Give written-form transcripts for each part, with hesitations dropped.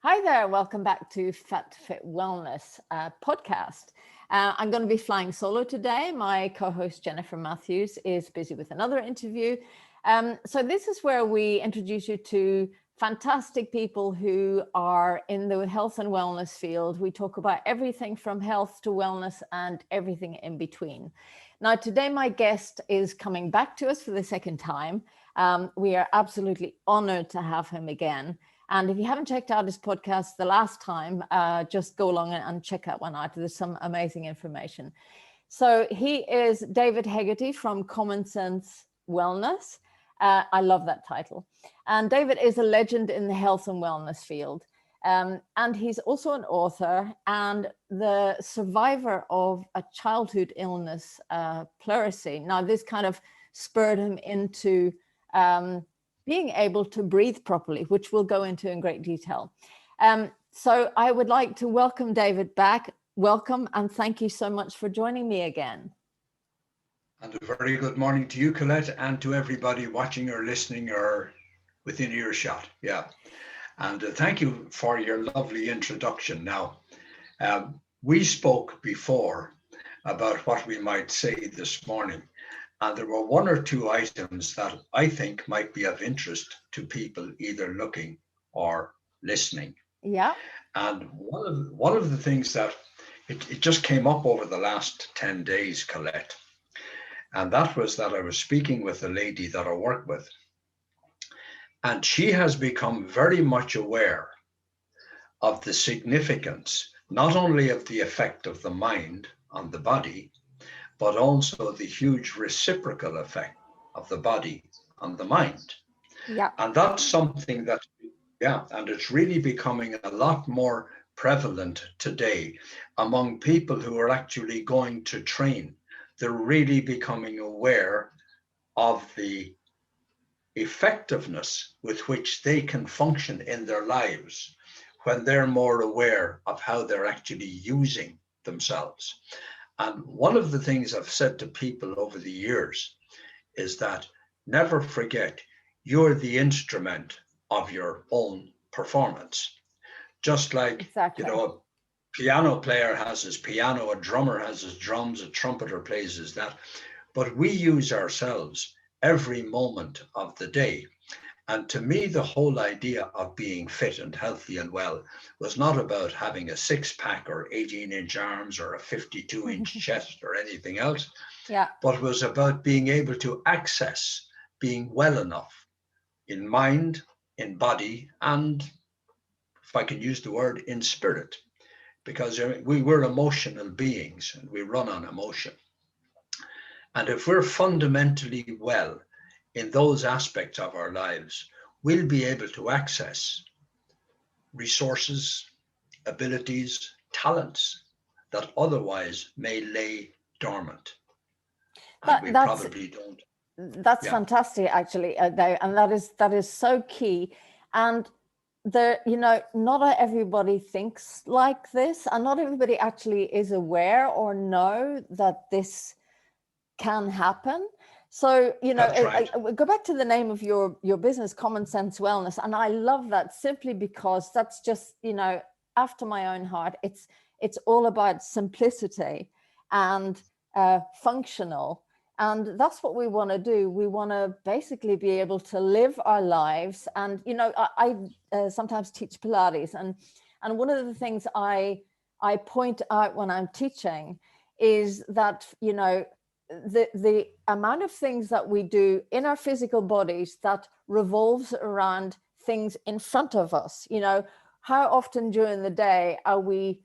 Hi there, welcome back to Fat Fit Wellness podcast. I'm going to be flying solo today. My co-host Jennifer Matthews is busy with another interview. So this is where we introduce you to fantastic people who are in the health and wellness field. We talk about everything from health to wellness and everything in between. Now, today my guest is coming back to us for the second time. We are absolutely honored to have him again. And if you haven't checked out his podcast the last time, just go along and check that one out. There's some amazing information. So he is David Hegarty from Common Sense Wellness. I love that title. And David is a legend in the health and wellness field. And he's also an author and the survivor of a childhood illness, pleurisy. Now, this kind of spurred him into being able to breathe properly, which we'll go into in great detail. So I would like to welcome David back. Welcome, and thank you so much for joining me again. And a very good morning to you, Colette, and to everybody watching or listening or within earshot. Yeah. And thank you for your lovely introduction. Now, we spoke before about what we might say this morning. And there were one or two items that I think might be of interest to people either looking or listening. Yeah. And one of the things that it just came up over the last 10 days, Colette, and that was that I was speaking with a lady that I work with. And she has become very much aware of the significance, not only of the effect of the mind on the body, but also the huge reciprocal effect of the body on the mind. Yeah. And that's something that, and it's really becoming a lot more prevalent today among people who are actually going to train. They're really becoming aware of the effectiveness with which they can function in their lives when they're more aware of how they're actually using themselves. And one of the things I've said to people over the years is that never forget you're the instrument of your own performance. Just like, Exactly. a piano player has his piano, a drummer has his drums, a trumpeter plays his that. But we use ourselves every moment of the day. And to me, the whole idea of being fit and healthy and well was not about having a six-pack or 18-inch arms or a 52-inch chest or anything else, but was about being able to access being well enough in mind, in body, and, if I can use the word, in spirit, because we're emotional beings and we run on emotion. And if we're fundamentally well in those aspects of our lives, we'll be able to access resources, abilities, talents that otherwise may lay dormant. And we probably don't. That's fantastic, actually, and that is so key. And not everybody thinks like this, and not everybody actually is aware or know that this can happen. So, Right. I go back to the name of your business, Common Sense Wellness. And I love that simply because that's just, after my own heart. It's all about simplicity and functional. And that's what we want to do. We want to basically be able to live our lives. And, I sometimes teach Pilates. And one of the things I point out when I'm teaching is that, the amount of things that we do in our physical bodies that revolves around things in front of us. How often during the day are we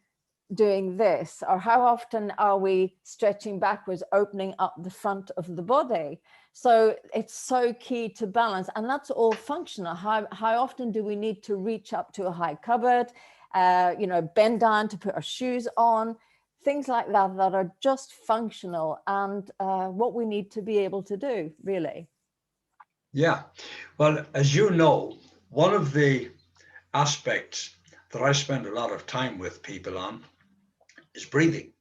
doing this, or how often are we stretching backwards, opening up the front of the body? So it's so key to balance, and that's all functional. How often do we need to reach up to a high cupboard, bend down to put our shoes on? Things like that are just functional and what we need to be able to do, really. Yeah. Well, as you know, one of the aspects that I spend a lot of time with people on is breathing.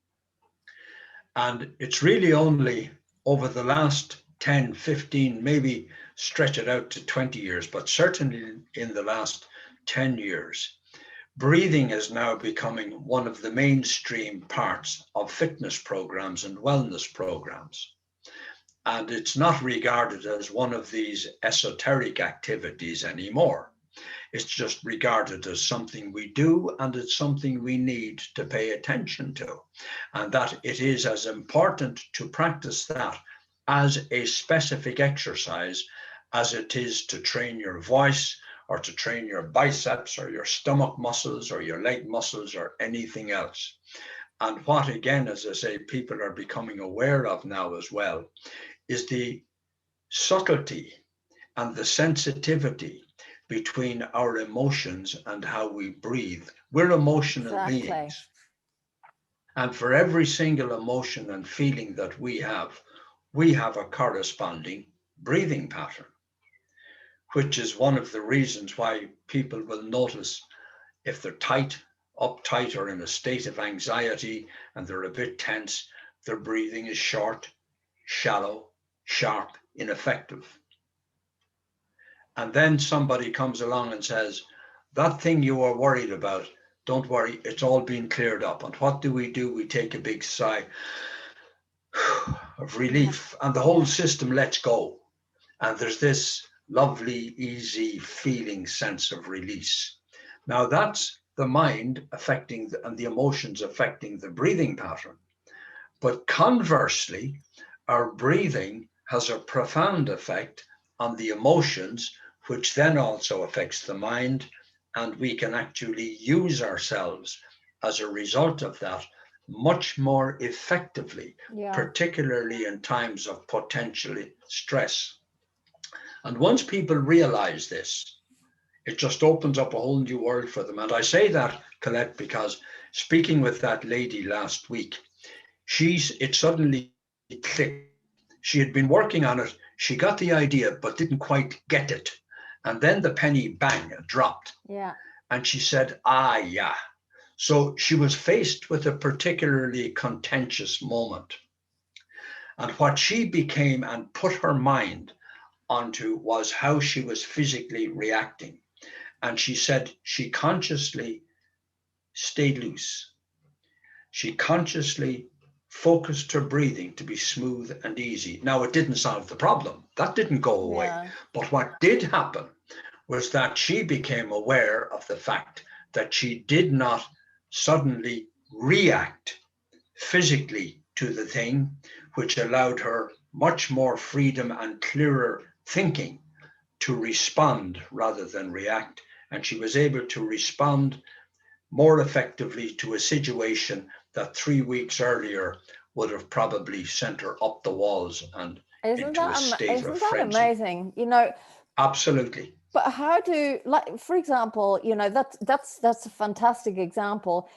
And it's really only over the last 10, 15, maybe stretch it out to 20 years, but certainly in the last 10 years, breathing is now becoming one of the mainstream parts of fitness programs and wellness programs. And it's not regarded as one of these esoteric activities anymore. It's just regarded as something we do, and it's something we need to pay attention to. And that it is as important to practice that as a specific exercise as it is to train your voice or to train your biceps or your stomach muscles or your leg muscles or anything else. And what, again, as I say, people are becoming aware of now as well, is the subtlety and the sensitivity between our emotions and how we breathe. We're emotional beings. And for every single emotion and feeling that we have a corresponding breathing pattern, which is one of the reasons why people will notice if they're tight, uptight, or in a state of anxiety and they're a bit tense, their breathing is short, shallow, sharp, ineffective. And then somebody comes along and says, that thing you were worried about, don't worry, it's all been cleared up. And what do? We take a big sigh of relief, and the whole system lets go. And there's this lovely, easy feeling sense of release. Now that's the mind affecting and the emotions affecting the breathing pattern. But conversely, our breathing has a profound effect on the emotions, which then also affects the mind, and we can actually use ourselves as a result of that much more effectively, particularly in times of potential stress. And once people realize this, it just opens up a whole new world for them. And I say that, Colette, because speaking with that lady last week, it suddenly clicked. She had been working on it. She got the idea, but didn't quite get it. And then the penny, bang, dropped. Yeah. And she said, yeah. So she was faced with a particularly contentious moment. And what she became and put her mind onto was how she was physically reacting. And she said she consciously stayed loose. She consciously focused her breathing to be smooth and easy. Now, it didn't solve the problem. That didn't go away. Yeah. But what did happen was that she became aware of the fact that she did not suddenly react physically to the thing, which allowed her much more freedom and clearer thinking to respond rather than react. And she was able to respond more effectively to a situation that 3 weeks earlier would have probably sent her up the walls and into a state of frenzy. Isn't that amazing? You know, absolutely. But how do, like, for example, you know, that's a fantastic example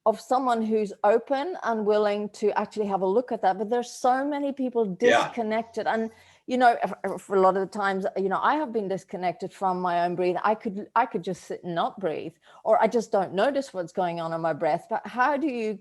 of someone who's open and willing to actually have a look at that. But there's so many people disconnected. Yeah. And, you know, for a lot of the times, you know, I have been disconnected from my own breathing. I could just sit and not breathe, or I just don't notice what's going on in my breath. But how do you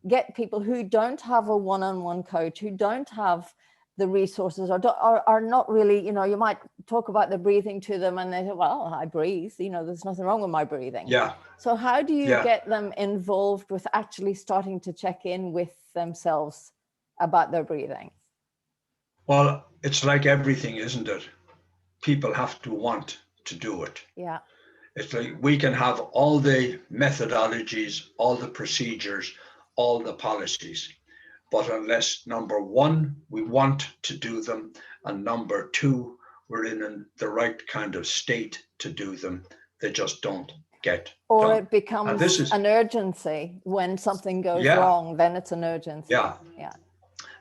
get people who don't have a one-on-one coach, who don't have the resources, or are not really, you know, you might talk about the breathing to them and they say, well, I breathe, you know, there's nothing wrong with my breathing. Yeah. So how do you get them involved with actually starting to check in with themselves about their breathing? Well, it's like everything, isn't it? People have to want to do it. Yeah. It's like we can have all the methodologies, all the procedures, all the policies. But unless, number one, we want to do them, and number two, we're in the right kind of state to do them, they just don't get or done. It becomes an urgency. When something goes wrong, then it's an urgency. Yeah.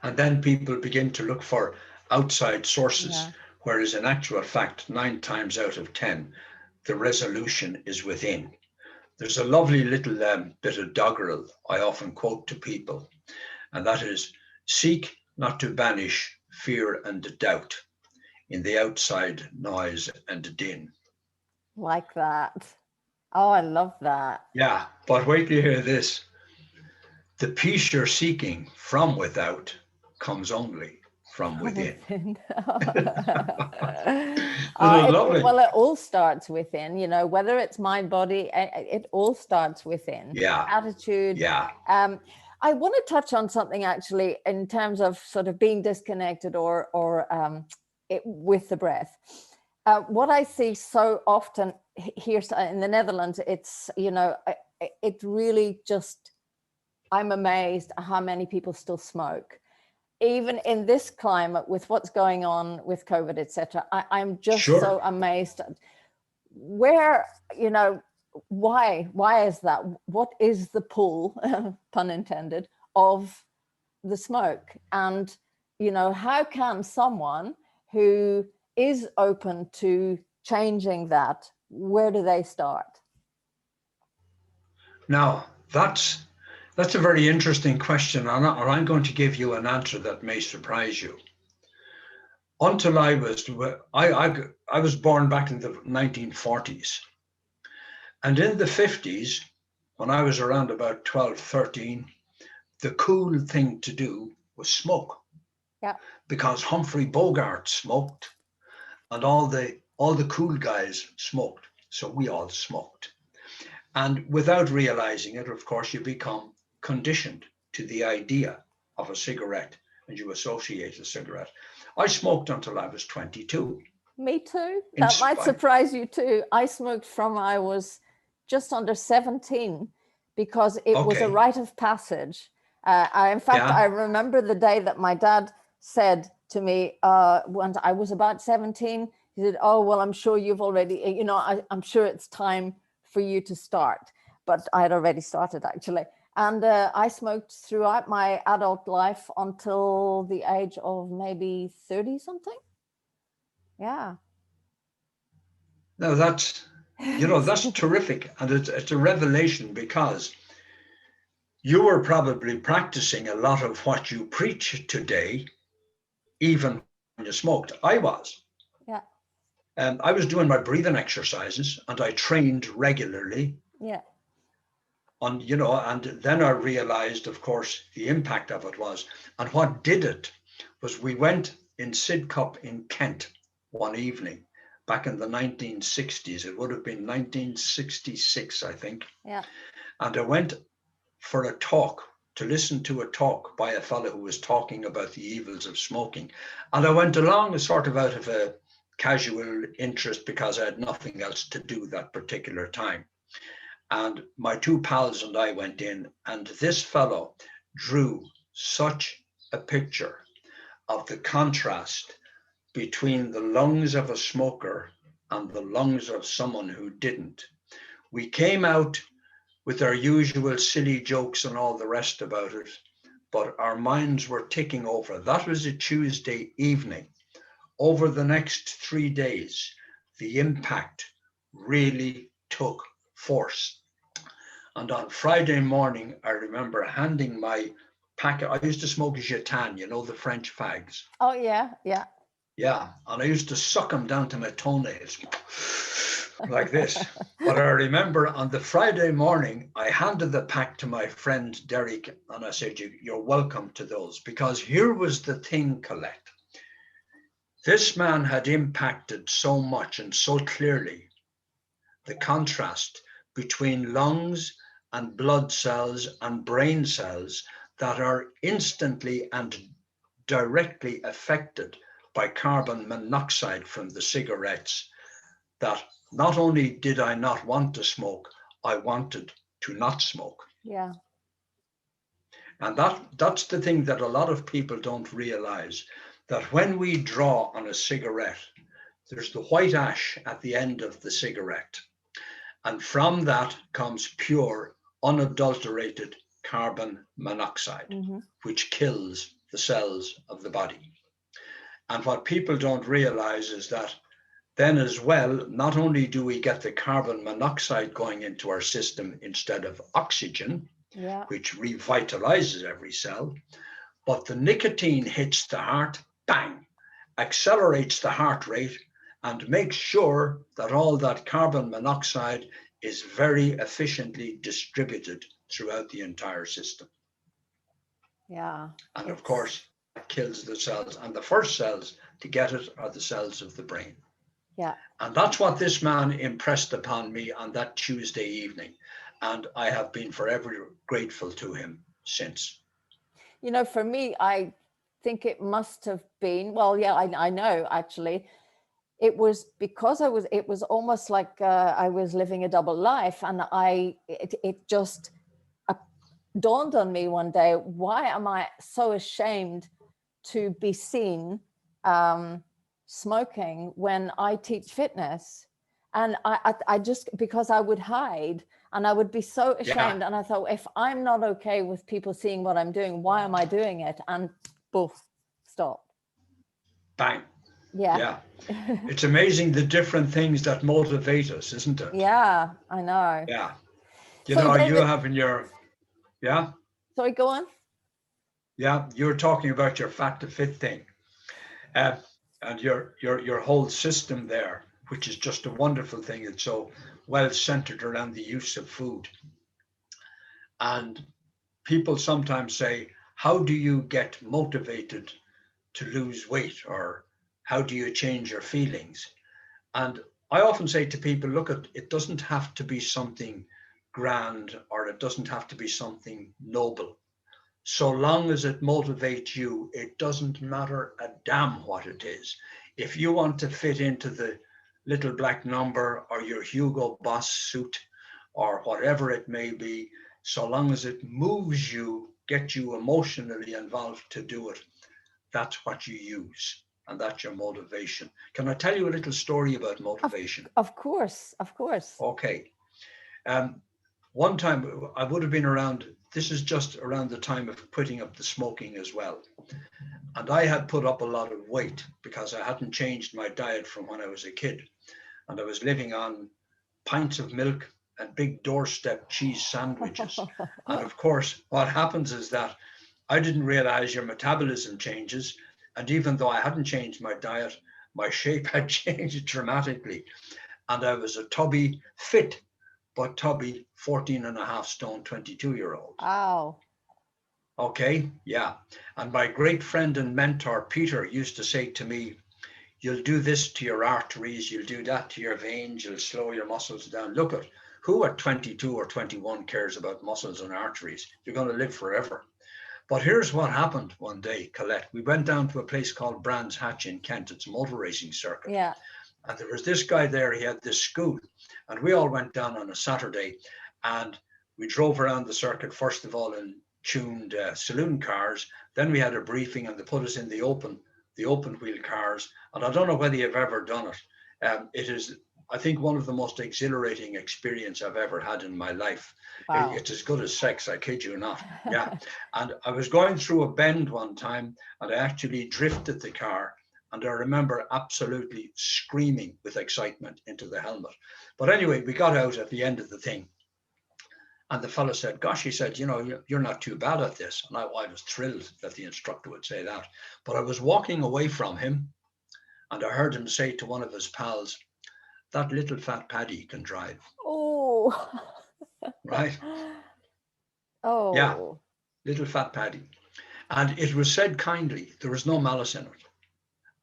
And then people begin to look for outside sources, whereas in actual fact, 9 times out of 10, the resolution is within. There's a lovely little bit of doggerel I often quote to people. And that is, seek not to banish fear and doubt in the outside noise and din. Like that. Oh, I love that. Yeah, but wait till you hear this. The peace you're seeking from without comes only from within. Within. I love it. Well, it all starts within, you know, whether it's mind, body, it all starts within. Yeah. Attitude. Yeah. I want to touch on something actually in terms of sort of being disconnected or with the breath. What I see so often here in the Netherlands, it's, you know, it really just, I'm amazed at how many people still smoke. Even in this climate with what's going on with COVID, etc., I'm just so amazed at where, you know, why is that? What is the pull, pun intended, of the smoke? And, you know, how can someone who is open to changing that, where do they start? Now, that's a very interesting question, and I'm going to give you an answer that may surprise you. Until I was born back in the 1940s, and in the 50s, when I was around about 12, 13, the cool thing to do was smoke. Yeah. Because Humphrey Bogart smoked, and all the cool guys smoked, so we all smoked. And without realizing it, of course, you become conditioned to the idea of a cigarette, and you associate a cigarette. I smoked until I was 22. Me too. That might surprise you too. I smoked from I was just under 17 because it was a rite of passage. In fact, I remember the day that my dad said to me, when I was about 17, he said, "Oh, well, I'm sure you've already, you know, I'm sure it's time for you to start." But I had already started actually. And I smoked throughout my adult life until the age of maybe 30 something. Yeah. No, that's, you know, that's terrific. And it's a revelation, because you were probably practicing a lot of what you preach today, even when you smoked. I was. Yeah. I was doing my breathing exercises, and I trained regularly. Yeah. And, you know, and then I realized, of course, the impact of it was, and what did it was, we went in Sidcup in Kent one evening back in the 1960s. It would have been 1966, I think. Yeah. And I went for a talk, to listen to a talk by a fellow who was talking about the evils of smoking. And I went along as sort of out of a casual interest, because I had nothing else to do that particular time. And my two pals and I went in, and this fellow drew such a picture of the contrast between the lungs of a smoker and the lungs of someone who didn't. We came out with our usual silly jokes and all the rest about it, but our minds were ticking over. That was a Tuesday evening. Over the next 3 days, the impact really took force. And on Friday morning, I remember handing my packet. I used to smoke Gitan, you know, the French fags. Oh, yeah, yeah. Yeah, and I used to suck them down to my toenails like this. But I remember on the Friday morning, I handed the pack to my friend Derek, and I said, "You're welcome to those." Because here was the thing, Colette. This man had impacted so much and so clearly the contrast between lungs and blood cells and brain cells that are instantly and directly affected by carbon monoxide from the cigarettes, that not only did I not want to smoke, I wanted to not smoke. Yeah. And that's the thing that a lot of people don't realize, that when we draw on a cigarette, there's the white ash at the end of the cigarette. And from that comes pure, unadulterated carbon monoxide, which kills the cells of the body. And what people don't realize is that then as well, not only do we get the carbon monoxide going into our system instead of oxygen, which revitalizes every cell, but the nicotine hits the heart, bang, accelerates the heart rate, and makes sure that all that carbon monoxide is very efficiently distributed throughout the entire system. Yeah. And of course, kills the cells, and the first cells to get it are the cells of the brain. Yeah. And that's what this man impressed upon me on that Tuesday evening. And I have been forever grateful to him since. You know, for me, I think it must have been, well, yeah, I know actually. It was because it was almost like I was living a double life. And it just dawned on me one day, why am I so ashamed to be seen smoking when I teach fitness? And I just, because I would hide and I would be so ashamed. Yeah. And I thought, if I'm not okay with people seeing what I'm doing, why am I doing it? And poof, stop. Bang. Yeah. Yeah. It's amazing the different things that motivate us, isn't it? Yeah, I know. Yeah. You So, know, David, you have in your, yeah, sorry, go on. yeah, you're talking about your fat to fit thing, and your whole system there, which is just a wonderful thing. It's so well centered around the use of food. And people sometimes say, how do you get motivated to lose weight, or how do you change your feelings? And I often say to people, look, it doesn't have to be something grand, or it doesn't have to be something noble. So long as it motivates you, it doesn't matter a damn what it is. If you want to fit into the little black number or your Hugo Boss suit or whatever it may be, so long as it moves you, gets you emotionally involved to do it, that's what you use. And that's your motivation. Can I tell you a little story about motivation? Of course, of course. Okay. One time I would have been around, this is just around the time of putting up the smoking as well. And I had put up a lot of weight because I hadn't changed my diet from when I was a kid. And I was living on pints of milk and big doorstep cheese sandwiches. And of course, what happens is that I didn't realize your metabolism changes. And even though I hadn't changed my diet, my shape had changed dramatically. And I was a tubby, fit, but tubby 14 and a half stone 22-year-old. Wow. Okay, yeah. And my great friend and mentor, Peter, used to say to me, you'll do this to your arteries, you'll do that to your veins, you'll slow your muscles down. Look at who at 22 or 21 cares about muscles and arteries? You're going to live forever. But here's what happened one day, Colette. We went down to a place called Brands Hatch in Kent. It's a motor racing circuit. Yeah. And there was this guy there, he had this school. And we all went down on a Saturday and we drove around the circuit, first of all, in tuned saloon cars. Then we had a briefing and they put us in the open wheel cars. And I don't know whether you've ever done it. It is, I think, one of the most exhilarating experience I've ever had in my life. Wow. It's as good as sex, I kid you not. Yeah. And I was going through a bend one time and I actually drifted the car. And I remember absolutely screaming with excitement into the helmet. But anyway, we got out at the end of the thing. And the fellow said, gosh, he said, you know, you're not too bad at this. And I was thrilled that the instructor would say that. But I was walking away from him and I heard him say to one of his pals, that little fat Paddy can drive. Oh. Right? Oh. Yeah, little fat Paddy. And it was said kindly. There was no malice in it.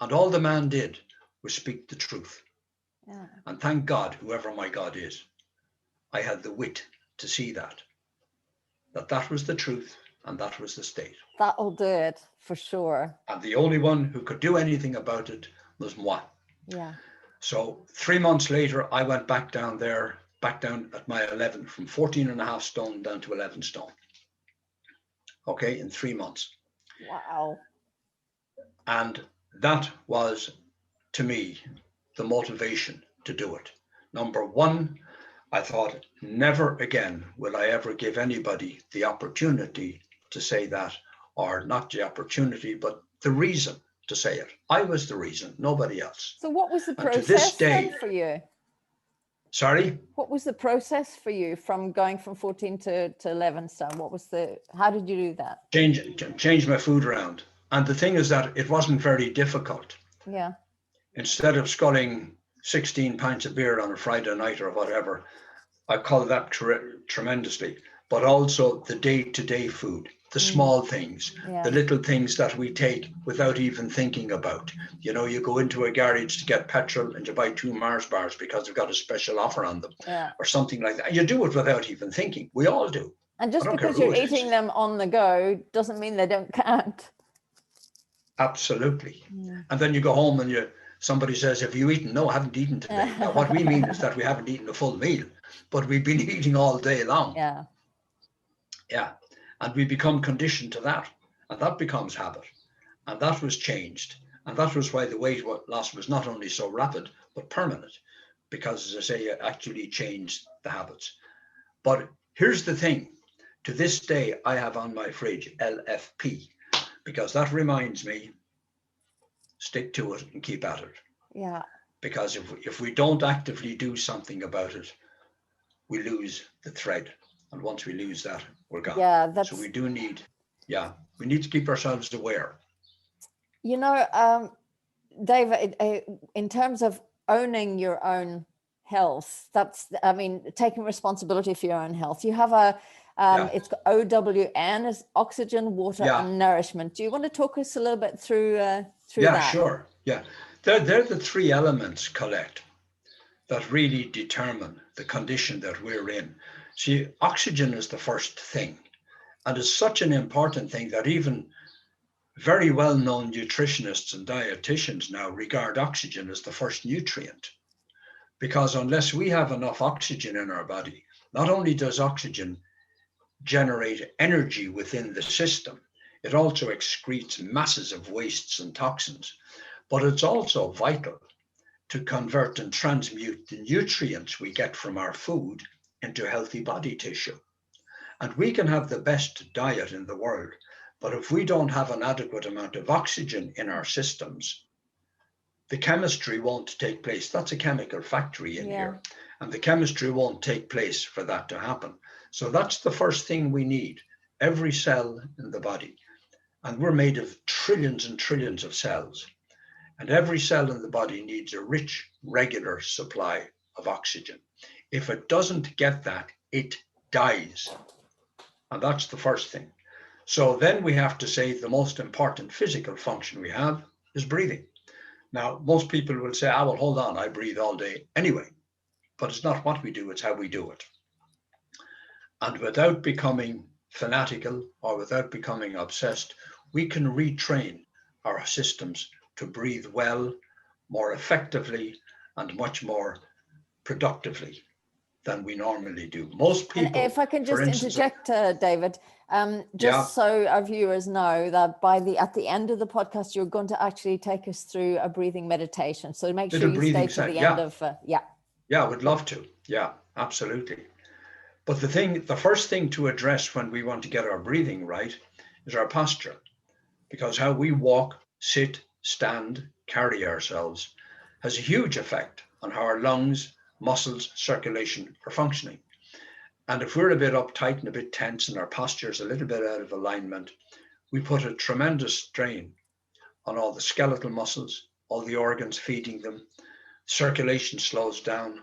And all the man did was speak the truth. Yeah. And thank God, whoever my God is, I had the wit to see that was the truth and that was the state. That'll do it for sure. And the only one who could do anything about it was moi. Yeah. So 3 months later, I went back down at my 11, from 14 and a half stone down to 11 stone. Okay, in 3 months. Wow. And that was, to me, the motivation to do it. Number one, I thought, never again will I ever give anybody the opportunity to say that, or not the opportunity, but the reason to say it. I was the reason, nobody else. So what was the And to process this day, then for you? Sorry? What was the process for you from going from 14 to 11 stone? How did you do that? Change my food around. And the thing is that it wasn't very difficult. Yeah. Instead of sculling 16 pints of beer on a Friday night or whatever, I call that tremendously. But also the day-to-day food. the small things, Yeah. the little things that we take without even thinking about. You know, you go into a garage to get petrol and you buy 2 Mars bars because they've got a special offer on them, or something like that. You do it without even thinking. We all do. And just because you're eating them on the go doesn't mean they don't count. Absolutely. And then you go home and somebody says, have you eaten? No, I haven't eaten today. Now, what we mean is that we haven't eaten a full meal, but we've been eating all day long. Yeah. And we become conditioned to that. And that becomes habit. And that was changed. And that was why the weight loss was not only so rapid, but permanent. Because, as I say, it actually changed the habits. But here's the thing. To this day, I have on my fridge LFP, because that reminds me, stick to it and keep at it. Yeah. Because if we don't actively do something about it, we lose the thread. And once we lose that, we're gone. Yeah, so we do need, we need to keep ourselves aware. You know, David, in terms of owning your own health, taking responsibility for your own health. You have it's OWN, is oxygen, water, and nourishment. Do you want to talk us a little bit through that? Yeah, sure. Yeah, they're the 3 elements, Colette, that really determine the condition that we're in. See, oxygen is the first thing, and it's such an important thing that even very well-known nutritionists and dietitians now regard oxygen as the first nutrient, because unless we have enough oxygen in our body, not only does oxygen generate energy within the system, it also excretes masses of wastes and toxins, but it's also vital to convert and transmute the nutrients we get from our food into healthy body tissue. And we can have the best diet in the world, but if we don't have an adequate amount of oxygen in our systems, the chemistry won't take place. That's a chemical factory in here, and the chemistry won't take place for that to happen. So that's the first thing we need, every cell in the body. And we're made of trillions and trillions of cells. And every cell in the body needs a rich, regular supply of oxygen. If it doesn't get that, it dies. And that's the first thing. So then we have to say the most important physical function we have is breathing. Now, most people will say, well, hold on, I breathe all day anyway. But it's not what we do, it's how we do it. And without becoming fanatical or without becoming obsessed, we can retrain our systems to breathe well, more effectively, and much more productively than we normally do. Most people. And if I can just interject, David, so our viewers know that at the end of the podcast, you're going to actually take us through a breathing meditation. So make sure you stay to the end of. Yeah, I would love to. Yeah, absolutely. But the first thing to address when we want to get our breathing right is our posture, because how we walk, sit, stand, carry ourselves has a huge effect on how our lungs, muscles, circulation are functioning. And if we're a bit uptight and a bit tense and our posture is a little bit out of alignment, we put a tremendous strain on all the skeletal muscles, all the organs feeding them. Circulation slows down.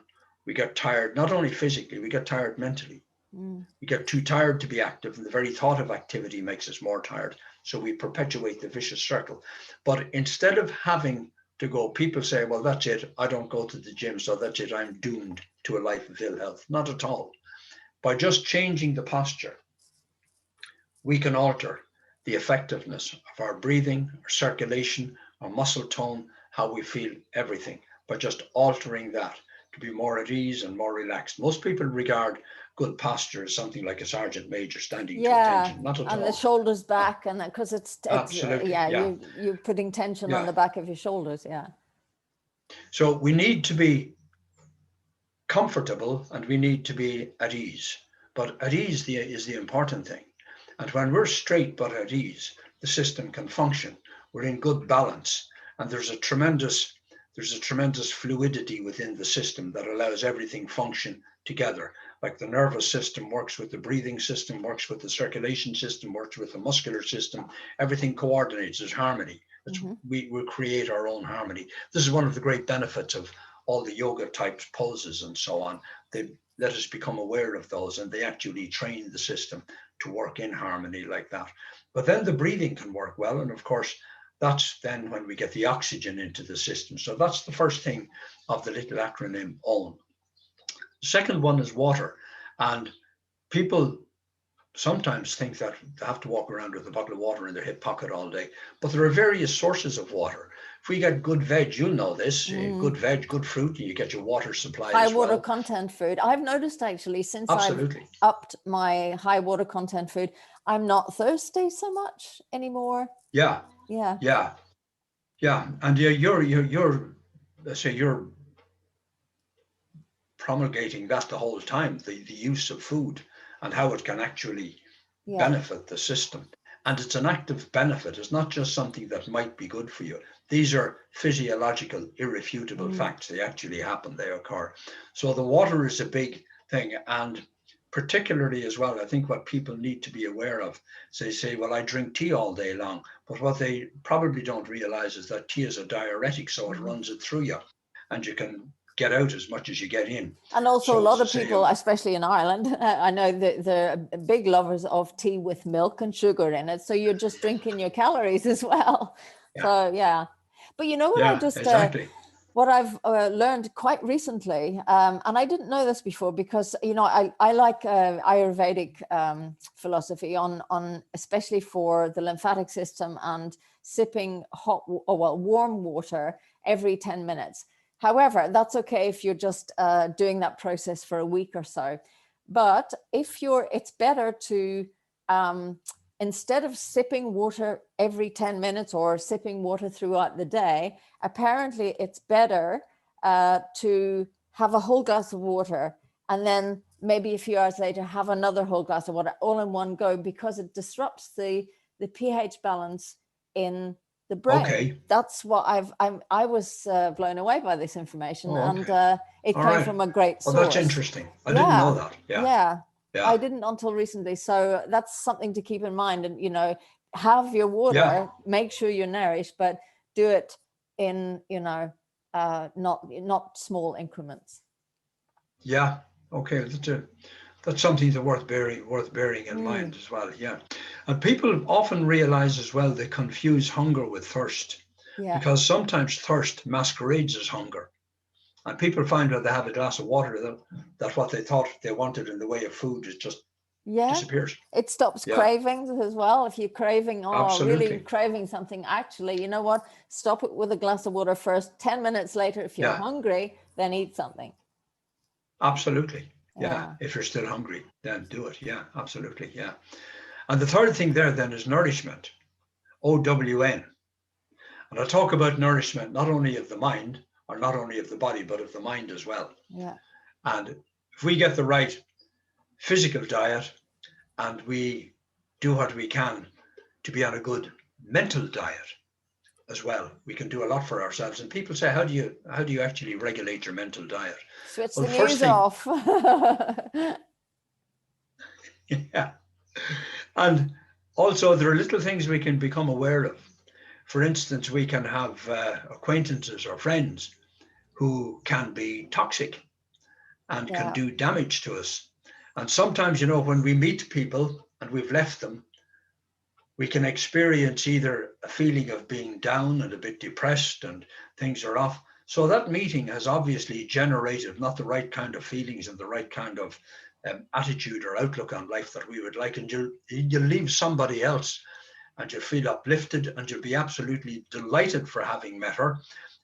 We get tired, not only physically, we get tired mentally. We get too tired to be active, and the very thought of activity makes us more tired. So we perpetuate the vicious circle. But instead of having to go, people say, well, that's it, I don't go to the gym, so that's it, I'm doomed to a life of ill health. Not at all. By just changing the posture, we can alter the effectiveness of our breathing, our circulation, our muscle tone, how we feel, everything, by just altering that to be more at ease and more relaxed. Most people regard good posture as something like a sergeant major standing to attention. Not at all. And the shoulders back, and because it's absolutely, you're putting tension on the back of your shoulders. So we need to be comfortable and we need to be at ease. But at ease is the important thing. And when we're straight but at ease, the system can function. We're in good balance, and there's a tremendous fluidity within the system that allows everything function together. Like the nervous system works with the breathing system, works with the circulation system, works with the muscular system. Everything coordinates. There's harmony. We create our own harmony. This is one of the great benefits of all the yoga types, poses and so on. They let us become aware of those, and they actually train the system to work in harmony like that. But then the breathing can work well. And of course, that's then when we get the oxygen into the system. So that's the first thing of the little acronym OWN. The second one is water. And people sometimes think that they have to walk around with a bottle of water in their hip pocket all day. But there are various sources of water. If we get good veg, you'll know this, good veg, good fruit, and you get your water supply high as well. water content food. I've noticed actually since Absolutely. I've upped my high water content food, I'm not thirsty so much anymore. Yeah. And you're let's say you're promulgating that the whole time, the use of food and how it can actually benefit the system. And it's an active benefit. It's not just something that might be good for you. These are physiological, irrefutable facts. They actually happen, they occur. So the water is a big thing. And particularly as well, I think what people need to be aware of is they say, well, I drink tea all day long. But what they probably don't realize is that tea is a diuretic, so it runs it through you and you can get out as much as you get in. And also a lot of people, especially in Ireland, I know that they're big lovers of tea with milk and sugar in it. So you're just drinking your calories as well. So, but you know what I just, what I've learned quite recently, and I didn't know this before because, you know, I like Ayurvedic philosophy on especially for the lymphatic system and sipping warm water every 10 minutes. However, that's okay if you're just doing that process for a week or so. But it's better to, instead of sipping water every 10 minutes or sipping water throughout the day, apparently it's better to have a whole glass of water and then maybe a few hours later have another whole glass of water all in one go, because it disrupts the pH balance in the brain. Okay. That's what I was blown away by this information, and it came from a great source. Well, that's interesting. I didn't know that. Yeah. I didn't until recently. So that's something to keep in mind. And, you know, have your water, make sure you're nourished, but do it in, you know, not small increments. Yeah. Okay. That's something that's worth bearing in mind as well. Yeah. And people often realize as well, they confuse hunger with thirst, because sometimes thirst masquerades as hunger. And people find that they have a glass of water, that what they thought they wanted in the way of food is just disappears. It stops cravings as well. If you're craving, really craving something, actually, you know what? Stop it with a glass of water first. 10 minutes later, if you're hungry, then eat something. Absolutely. Yeah. If you're still hungry, then do it. Yeah, absolutely. Yeah. And the third thing there then is nourishment, OWN. And I'll talk about nourishment, not only of the mind or not only of the body, but of the mind as well. Yeah. And if we get the right physical diet and we do what we can to be on a good mental diet as well, we can do a lot for ourselves. And people say, how do you actually regulate your mental diet? Switch the news off. Yeah. And also there are little things we can become aware of. For instance, we can have acquaintances or friends who can be toxic and can do damage to us. And sometimes, you know, when we meet people and we've left them, we can experience either a feeling of being down and a bit depressed and things are off. So that meeting has obviously generated not the right kind of feelings and the right kind of attitude or outlook on life that we would like. And you'll leave somebody else and you feel uplifted and you'll be absolutely delighted for having met her.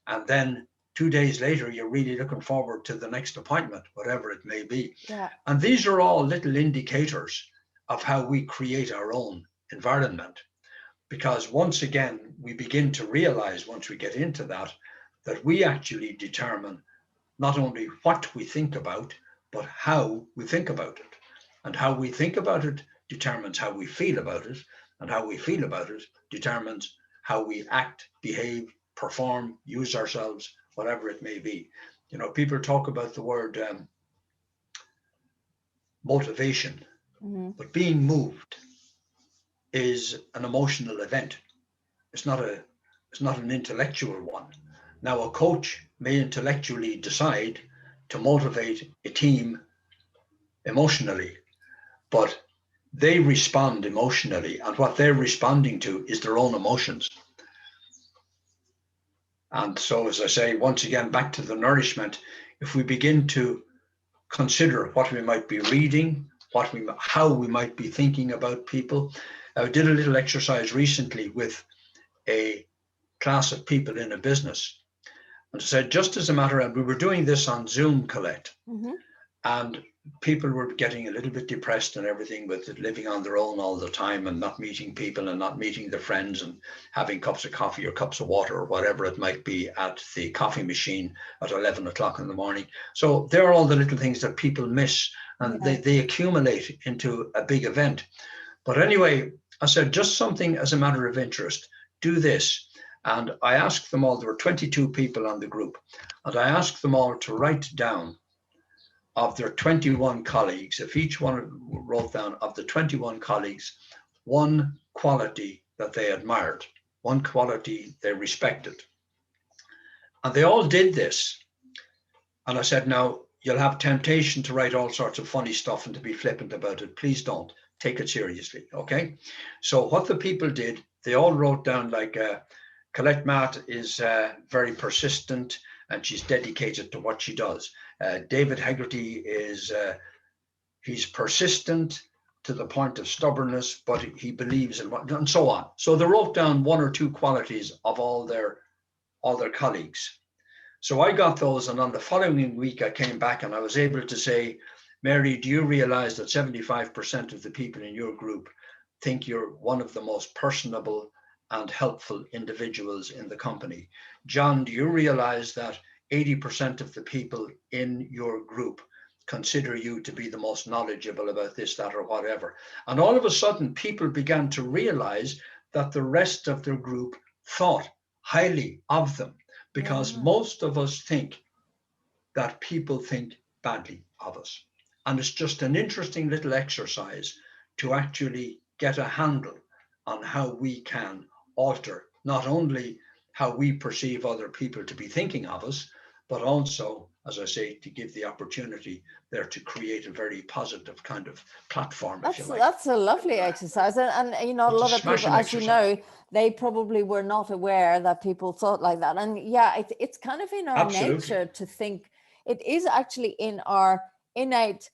And then 2 days later, you're really looking forward to the next appointment, whatever it may be. Yeah. And these are all little indicators of how we create our own environment. Because once again, we begin to realize once we get into that we actually determine not only what we think about, but how we think about it. And how we think about it determines how we feel about it. And how we feel about it determines how we act, behave, perform, use ourselves, whatever it may be. You know, people talk about the word motivation, but being moved is an emotional event. It's not an intellectual one. Now, a coach may intellectually decide to motivate a team emotionally, but they respond emotionally, and what they're responding to is their own emotions. And so, as I say, once again, back to the nourishment, if we begin to consider what we might be reading, how we might be thinking about people. I did a little exercise recently with a class of people in a business, and said, just as a matter of, we were doing this on Zoom, Colette, and people were getting a little bit depressed and everything with living on their own all the time and not meeting people and not meeting their friends and having cups of coffee or cups of water or whatever it might be at the coffee machine at 11 o'clock in the morning. So there are all the little things that people miss, and they accumulate into a big event. But anyway, I said, just something as a matter of interest, do this. And I asked them all, there were 22 people on the group, and I asked them all to write down of their 21 colleagues, if each one wrote down of the 21 colleagues, one quality that they admired, one quality they respected. And they all did this. And I said, now, you'll have temptation to write all sorts of funny stuff and to be flippant about it. Please don't. Take it seriously, okay? So what the people did, they all wrote down like, Colette Matt is very persistent and she's dedicated to what she does. David Hegarty is, he's persistent to the point of stubbornness, but he believes in what, and so on. So they wrote down one or two qualities of all their colleagues. So I got those, and on the following week I came back and I was able to say, Mary, do you realize that 75% of the people in your group think you're one of the most personable and helpful individuals in the company? John, do you realize that 80% of the people in your group consider you to be the most knowledgeable about this, that, or whatever? And all of a sudden, people began to realize that the rest of their group thought highly of them, because most of us think that people think badly of us. And it's just an interesting little exercise to actually get a handle on how we can alter not only how we perceive other people to be thinking of us, but also, as I say, to give the opportunity there to create a very positive kind of platform, if you like. That's a lovely exercise. And you know, a lot of people, as you know, they probably were not aware that people thought like that. And yeah, it's kind of in our nature to think. It is actually in our innate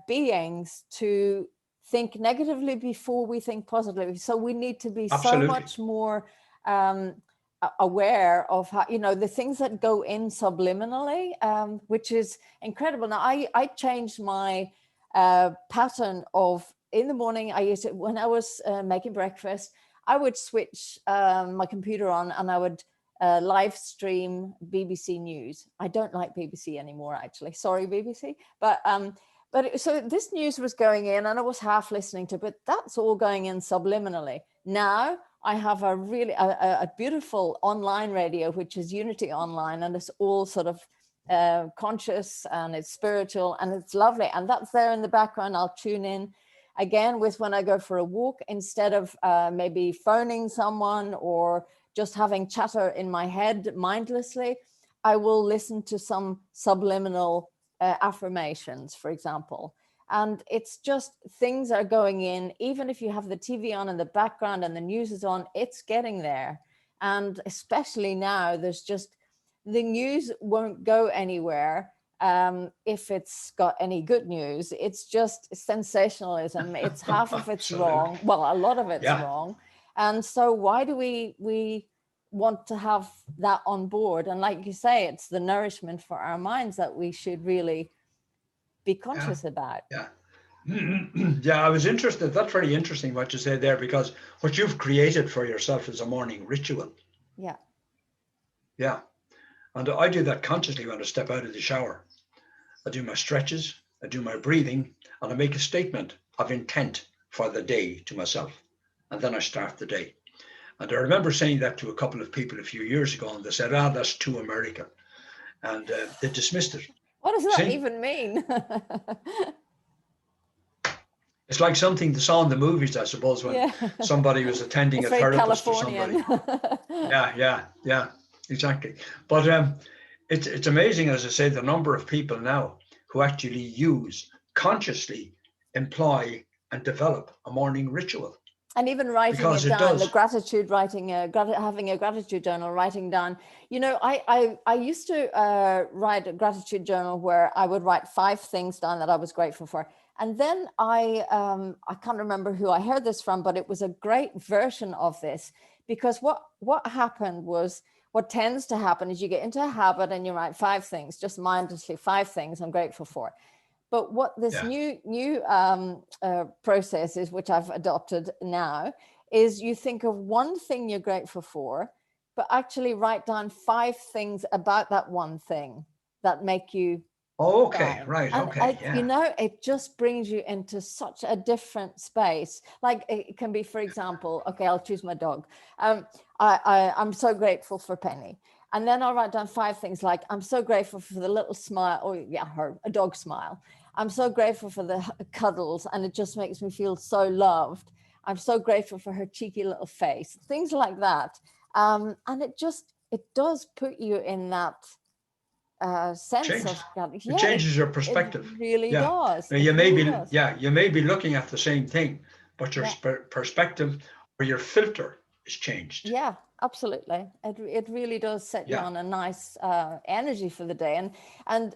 beings to think negatively before we think positively. So we need to be so much more aware of how, you know, the things that go in subliminally, which is incredible. Now, I changed my pattern of, in the morning, I used it when I was making breakfast, I would switch my computer on and I would live stream BBC News. I don't like BBC anymore, actually. Sorry, BBC. But so this news was going in and I was half listening to it, but that's all going in subliminally. Now I have a really a beautiful online radio, which is Unity Online, and it's all sort of conscious and it's spiritual and it's lovely. And that's there in the background. I'll tune in again with when I go for a walk, instead of maybe phoning someone or just having chatter in my head mindlessly. I will listen to some subliminal affirmations, for example. And it's just things are going in, even if you have the TV on in the background and the news is on, it's getting there. And especially now, there's just, the news won't go anywhere if it's got any good news. It's just sensationalism. It's half of it's wrong. Well, a lot of it's wrong. And so why do we want to have that on board? And like you say, it's the nourishment for our minds that we should really be conscious about. I was interested. That's very interesting what you said there, because what you've created for yourself is a morning ritual. And I do that consciously when I step out of the shower. I do my stretches, I do my breathing, and I make a statement of intent for the day to myself. And then I start the day. And I remember saying that to a couple of people a few years ago, and they said, that's too American. And they dismissed it. What does that even mean? It's like something they saw in the movies, I suppose, when somebody was attending a therapist or somebody. Yeah, exactly. But it's amazing, as I say, the number of people now who actually consciously employ and develop a morning ritual. And even writing Because it it down, the does. gratitude, having a gratitude journal, writing down, I used to write a gratitude journal where I would write 5 things down that I was grateful for. And then I can't remember who I heard this from, but it was a great version of this, because what happened was, what tends to happen is you get into a habit and you write 5 things, just mindlessly 5 things I'm grateful for. But what this new process is, which I've adopted now, is you think of one thing you're grateful for, but actually write down 5 things about that one thing that make you. Oh, okay, right, And okay, yeah. it just brings you into such a different space. Like it can be, for example, okay, I'll choose my dog. I'm so grateful for Penny. And then I'll write down 5 things like, I'm so grateful for the little smile, or a dog smile. I'm so grateful for the cuddles, and it just makes me feel so loved. I'm so grateful for her cheeky little face, things like that. And it does put you in that sense of gratitude. It changes your perspective. It really does. Now, you may be looking at the same thing, but your perspective or your filter is changed. Yeah, absolutely. It really does set you on a nice energy for the day. And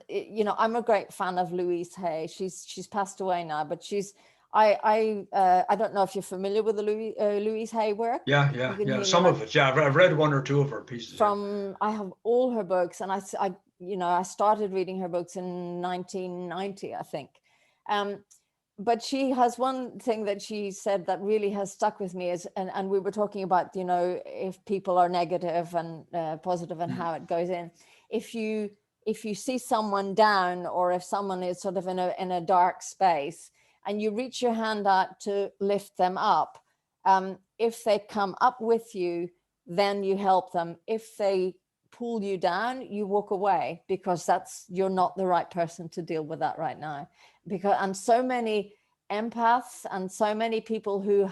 I'm a great fan of Louise Hay. She's passed away now, but I don't know if you're familiar with the Louise Hay work. Yeah. Some of it. Yeah, I've read 1 or 2 of her pieces. I have all her books, and I started reading her books in 1990, I think. But she has one thing that she said that really has stuck with me, and we were talking about, if people are negative and positive and how it goes in. If you see someone down, or if someone is sort of in a dark space, and you reach your hand out to lift them up, if they come up with you, then you help them. If they pull you down, you walk away, because you're not the right person to deal with that right now. And so many empaths and so many people who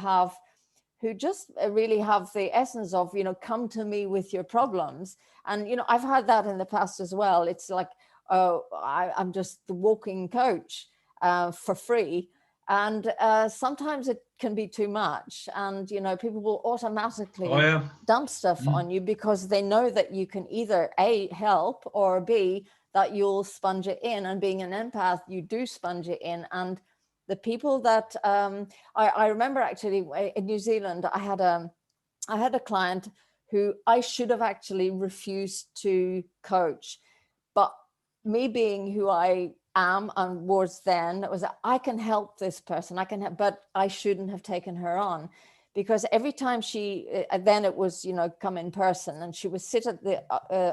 just really have the essence of, come to me with your problems. And, I've had that in the past as well. It's like, oh, I'm just the walking coach for free. And sometimes it can be too much. And, people will automatically dump stuff on you, because they know that you can either A, help, or B, that you'll sponge it in. And being an empath, you do sponge it in. And the people that I remember, actually, in New Zealand, I had a client who I should have actually refused to coach. But me being who I am and was then, it was, I can help this person, but I shouldn't have taken her on, because every time then it was, come in person, and she would sit at the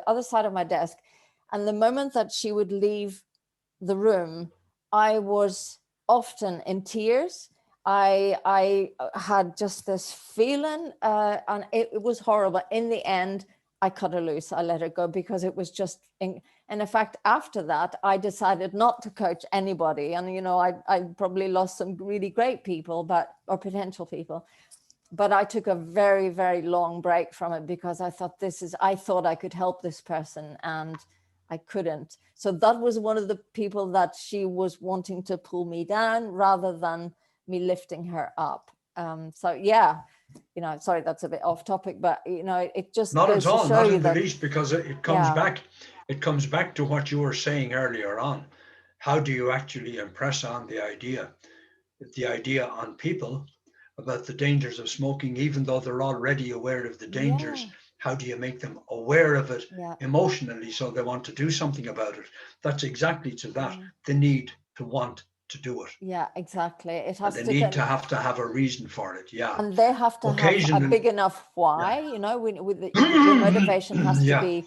other side of my desk. And the moment that she would leave the room, I was often in tears. I had just this feeling, and it was horrible. In the end, I cut her loose. I let her go, because it was just, and in fact, after that, I decided not to coach anybody. And, I probably lost some really great people, or potential people. But I took a very, very long break from it, because I thought I thought I could help this person, and I couldn't. So that was one of the people that she was wanting to pull me down, rather than me lifting her up. Sorry, that's a bit off topic, but it just not goes at all, to show not you in the least, because it comes back. It comes back to what you were saying earlier on. How do you actually impress on the idea on people about the dangers of smoking, even though they're already aware of the dangers? How do you make them aware of it emotionally, so they want to do something about it? That's exactly to that, the need to want to do it. Yeah, exactly. It has and they need to have a reason for it. And they have to have a big enough why. Your motivation has to be,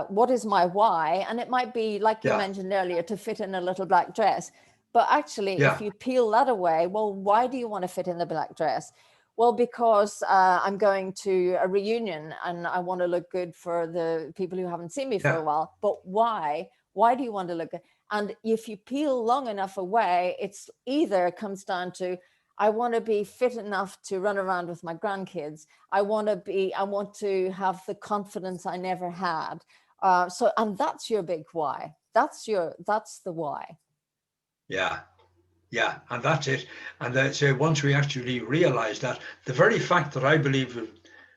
what is my why? And it might be, like you mentioned earlier, to fit in a little black dress. But actually, if you peel that away, well, why do you want to fit in the black dress? Well, because I'm going to a reunion and I want to look good for the people who haven't seen me for a while. But why? Why do you want to look good? And if you peel long enough away, it's either comes down to, I want to be fit enough to run around with my grandkids. I want to have the confidence I never had. And that's your big why. That's the why. Yeah. Yeah, and that's it. And then say once we actually realize that, the very fact that I believe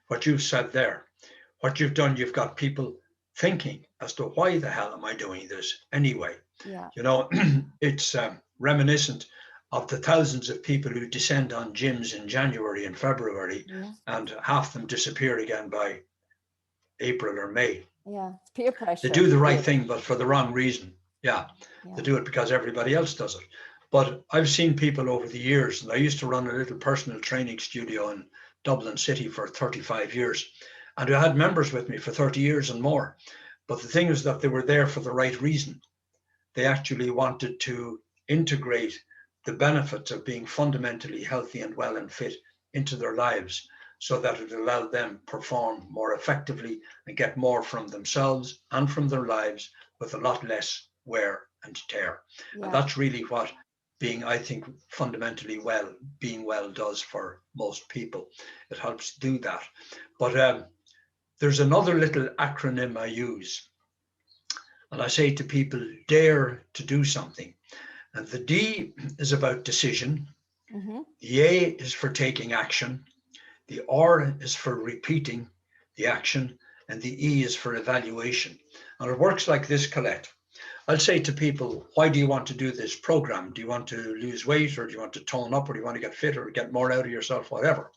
what you've said there, what you've done, you've got people thinking as to why the hell am I doing this anyway? Yeah. You know, it's reminiscent of the thousands of people who descend on gyms in January and February, Yes. and half them disappear again by April or May. Yeah. It's peer They pressure. do the right thing, but for the wrong reason. Yeah, Yeah. they do it because everybody else does it. But I've seen people over the years, and I used to run a little personal training studio in Dublin City for 35 years. And I had members with me for 30 years and more. But the thing is that they were there for the right reason. They actually wanted to integrate the benefits of being fundamentally healthy and well and fit into their lives, so that it allowed them perform more effectively and get more from themselves and from their lives with a lot less wear and tear. Yeah. And that's really what being, I think, fundamentally well, being well does for most people. It helps do that. But there's another little acronym I use, and I say to people, dare to do something. And the D is about decision. Mm-hmm. The A is for taking action. The R is for repeating the action. And the E is for evaluation. And it works like this, Colette. I'll say to people, why do you want to do this program? Do you want to lose weight, or do you want to tone up, or do you want to get fit, or get more out of yourself, whatever?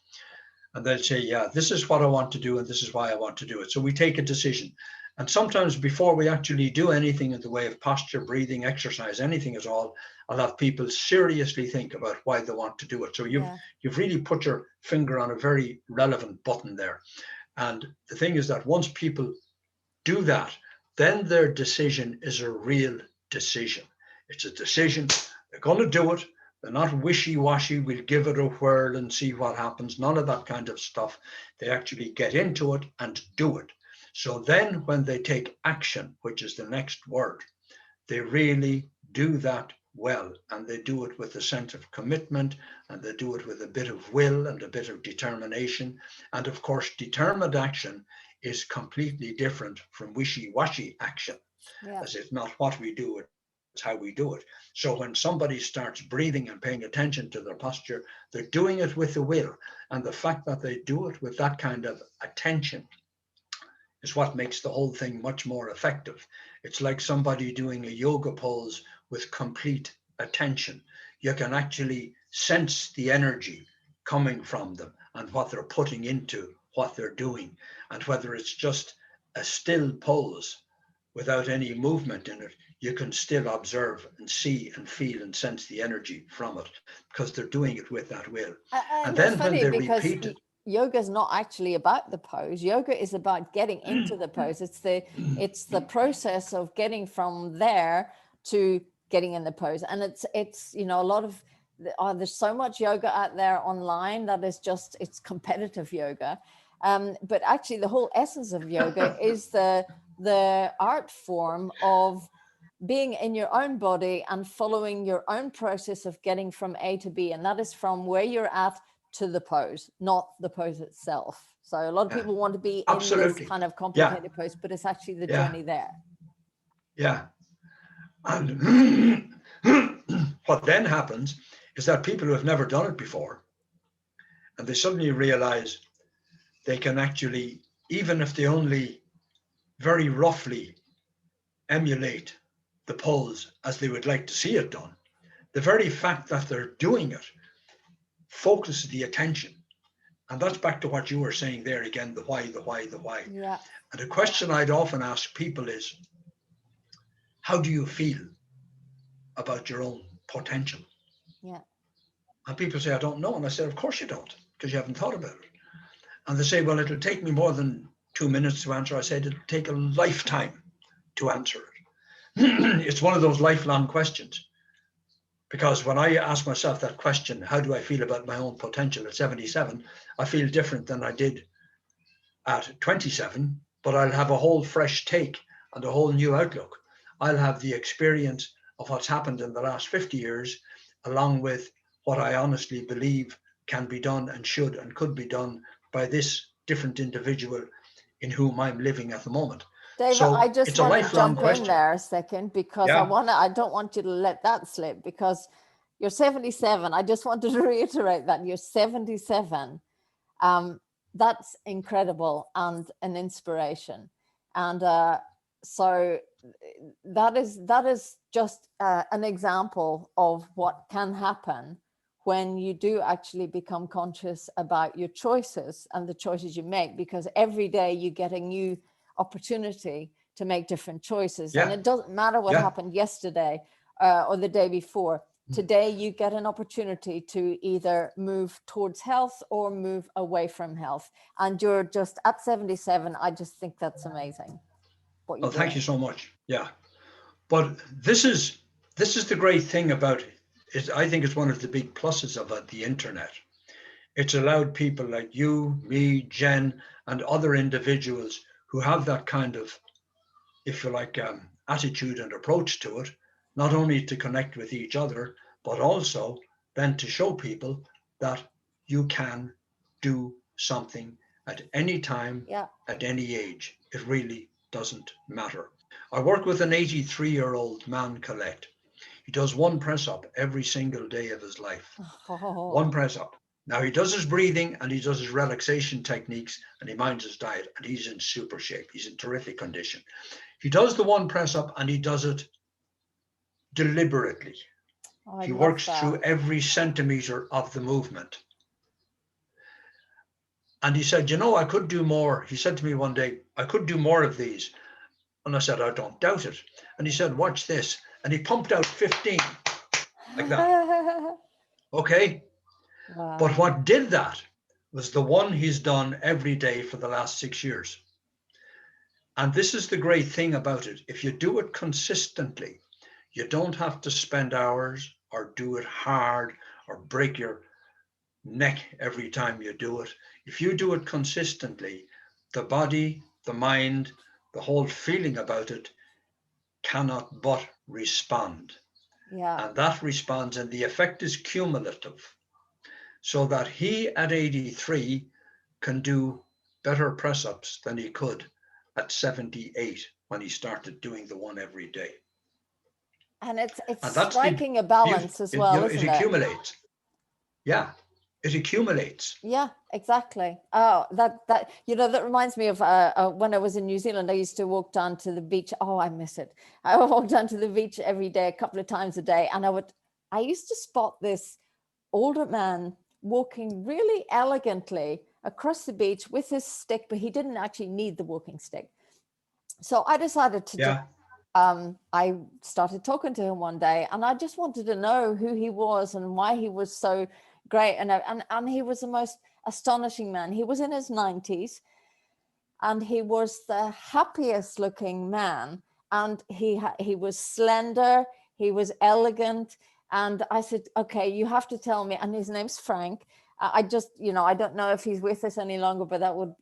And they'll say, yeah, this is what I want to do, and this is why I want to do it. So we take a decision. And sometimes before we actually do anything in the way of posture, breathing, exercise, anything at all, I'll have people seriously think about why they want to do it. So you've really put your finger on a very relevant button there. And the thing is that once people do that, then their decision is a real decision. It's a decision. They're going to do it. They're not wishy-washy, we'll give it a whirl and see what happens. None of that kind of stuff. They actually get into it and do it. So then when they take action, which is the next word, they really do that well. And they do it with a sense of commitment, and they do it with a bit of will and a bit of determination. And of course, determined action is completely different from wishy-washy action. Yeah. As it's not what we do, it's how we do it. So when somebody starts breathing and paying attention to their posture, they're doing it with the will. And the fact that they do it with that kind of attention is what makes the whole thing much more effective. It's like somebody doing a yoga pose with complete attention. You can actually sense the energy coming from them and what they're putting into what they're doing. And whether it's just a still pose without any movement in it, you can still observe and see and feel and sense the energy from it, because they're doing it with that will. And then it's when funny they because repeat it, yoga is not actually about the pose. Yoga is about getting into the pose. It's the process of getting from there to getting in the pose. And it's a lot of there's so much yoga out there online that is just, it's competitive yoga. But actually the whole essence of yoga is the art form of being in your own body and following your own process of getting from A to B. And that is from where you're at to the pose, not the pose itself. So a lot of people want to be in this kind of complicated pose, but it's actually the journey there. Yeah. And what then happens is that people who have never done it before, and they suddenly realize they can actually, even if they only very roughly emulate the pose as they would like to see it done, the very fact that they're doing it focuses the attention. And that's back to what you were saying there again, the why, the why, the why. Yeah. And the question I'd often ask people is, how do you feel about your own potential? Yeah. And people say, I don't know. And I said, of course you don't, because you haven't thought about it. And they say, well, it'll take me more than 2 minutes to answer. I said, it'll take a lifetime to answer it. It's one of those lifelong questions. Because when I ask myself that question, how do I feel about my own potential at 77, I feel different than I did at 27, but I'll have a whole fresh take and a whole new outlook. I'll have the experience of what's happened in the last 50 years, along with what I honestly believe can be done and should and could be done by this different individual in whom I'm living at the moment. David, so I just want to jump question. in there a second, because I don't want you to let that slip, because You're 77. I just wanted to reiterate that you're 77. That's incredible and an inspiration. And so that is just an example of what can happen when you do actually become conscious about your choices and the choices you make, because every day you get a new opportunity to make different choices. Yeah. And it doesn't matter what happened yesterday or the day before. Today you get an opportunity to either move towards health or move away from health. And you're just at 77. I just think that's amazing. What you're Oh, thank doing. you so much. Yeah. But this is the great thing about it. I think it's one of the big pluses of the internet. It's allowed people like you, me, Jen, and other individuals who have that kind of, if you like, attitude and approach to it, not only to connect with each other, but also then to show people that you can do something at any time, at any age. It really doesn't matter. I work with an 83-year-old man, Colette. He does one press up every single day of his life. One press up. Now he does his breathing and he does his relaxation techniques and he minds his diet, and he's in super shape. He's in terrific condition. He does the one press up and he does it deliberately. He works through every centimeter of the movement. And he said, I could do more. He said to me one day, I could do more of these. And I said, I don't doubt it. And he said, watch this. And he pumped out 15 like that. Okay. Wow. But what did that was the one he's done every day for the last 6 years. And this is the great thing about it. If you do it consistently, you don't have to spend hours or do it hard or break your neck every time you do it. If you do it consistently, the body, the mind, the whole feeling about it cannot but respond. Yeah. And that responds, and the effect is cumulative. So that he at 83 can do better press-ups than he could at 78 when he started doing the one every day. And it's striking a balance as well, isn't it? It accumulates. Yeah, it accumulates. Yeah, exactly. Oh, that that reminds me of when I was in New Zealand. I used to walk down to the beach. Oh, I miss it. I walked down to the beach every day, a couple of times a day, and I used to spot this older man walking really elegantly across the beach with his stick, but he didn't actually need the walking stick. So I decided to I started talking to him one day, and I just wanted to know who he was and why he was so great. And he was the most astonishing man. He was in his 90s, and he was the happiest looking man. And he was slender, he was elegant. And I said, okay, you have to tell me. And his name's Frank. I just, I don't know if he's with us any longer, but that would,